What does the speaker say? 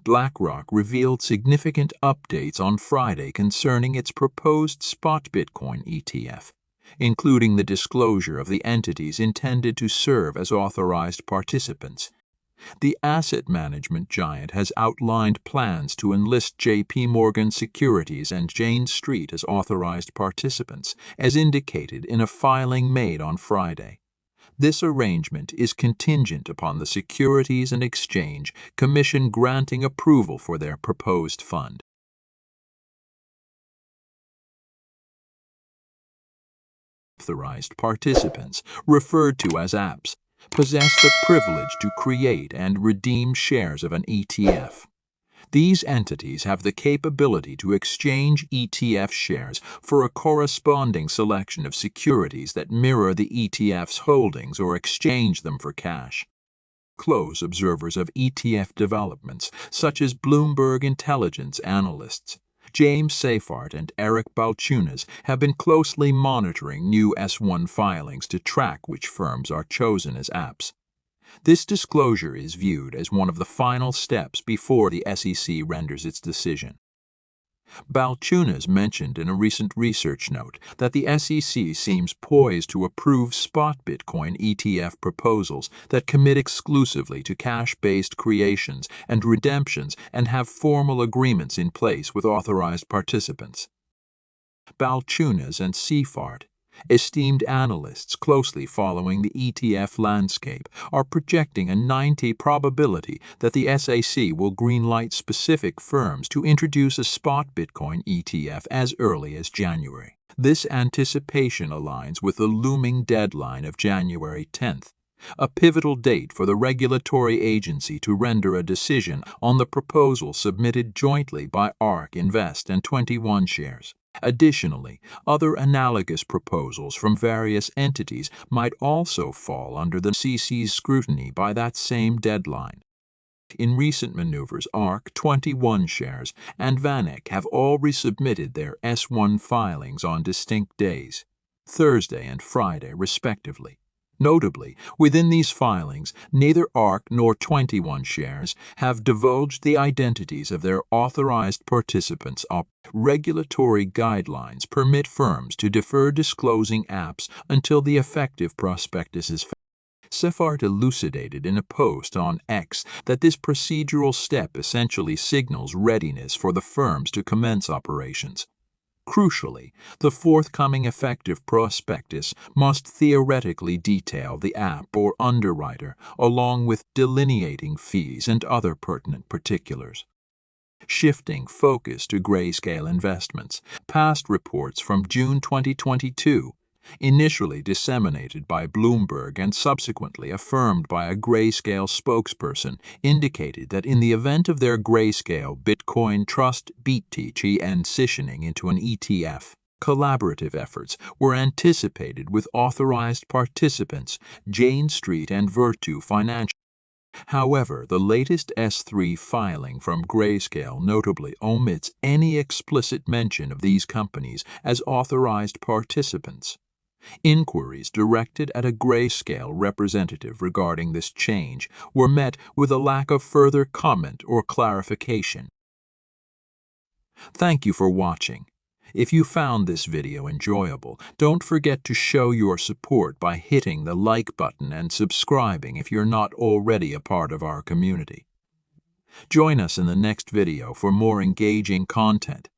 BlackRock revealed significant updates on Friday concerning its proposed spot Bitcoin ETF, including the disclosure of the entities intended to serve as authorized participants. The asset management giant has outlined plans to enlist JPMorgan Securities and Jane Street as authorized participants, as indicated in a filing made on Friday. This arrangement is contingent upon the Securities and Exchange Commission granting approval for their proposed fund. Authorized participants, referred to as apps, possess the privilege to create and redeem shares of an ETF. These entities have the capability to exchange ETF shares for a corresponding selection of securities that mirror the ETF's holdings or exchange them for cash. Close observers of ETF developments, such as Bloomberg Intelligence analysts James Seyffart and Ark Balchunas, have been closely monitoring new S1 filings to track which firms are chosen as apps. This disclosure is viewed as one of the final steps before the SEC renders its decision. Balchunas mentioned in a recent research note that the SEC seems poised to approve spot Bitcoin ETF proposals that commit exclusively to cash-based creations and redemptions and have formal agreements in place with authorized participants. Balchunas and Seyffart, esteemed analysts closely following the ETF landscape, are projecting a 90% probability that the SEC will greenlight specific firms to introduce a spot Bitcoin ETF as early as January. This anticipation aligns with the looming deadline of January 10th, a pivotal date for the regulatory agency to render a decision on the proposal submitted jointly by Ark Invest and 21 Shares. Additionally, other analogous proposals from various entities might also fall under the SEC's scrutiny by that same deadline. In recent maneuvers, Ark, 21 Shares, and VanEck have all resubmitted their S1 filings on distinct days, Thursday and Friday respectively. Notably, within these filings, neither Ark nor 21 Shares have divulged the identities of their authorized participants. Regulatory guidelines permit firms to defer disclosing apps until the effective prospectus is found. Seyffart elucidated in a post on X that this procedural step essentially signals readiness for the firms to commence operations. Crucially, the forthcoming effective prospectus must theoretically detail the app or underwriter, along with delineating fees and other pertinent particulars. Shifting focus to Grayscale investments, past reports from June 2022, initially disseminated by Bloomberg and subsequently affirmed by a Grayscale spokesperson, indicated that in the event of their Grayscale Bitcoin Trust BTC transitioning into an ETF, collaborative efforts were anticipated with authorized participants Jane Street and Virtu Financial. However, the latest S3 filing from Grayscale notably omits any explicit mention of these companies as authorized participants. Inquiries directed at a Grayscale representative regarding this change were met with a lack of further comment or clarification. Thank you for watching. If you found this video enjoyable, don't forget to show your support by hitting the like button and subscribing if you're not already a part of our community. Join us in the next video for more engaging content.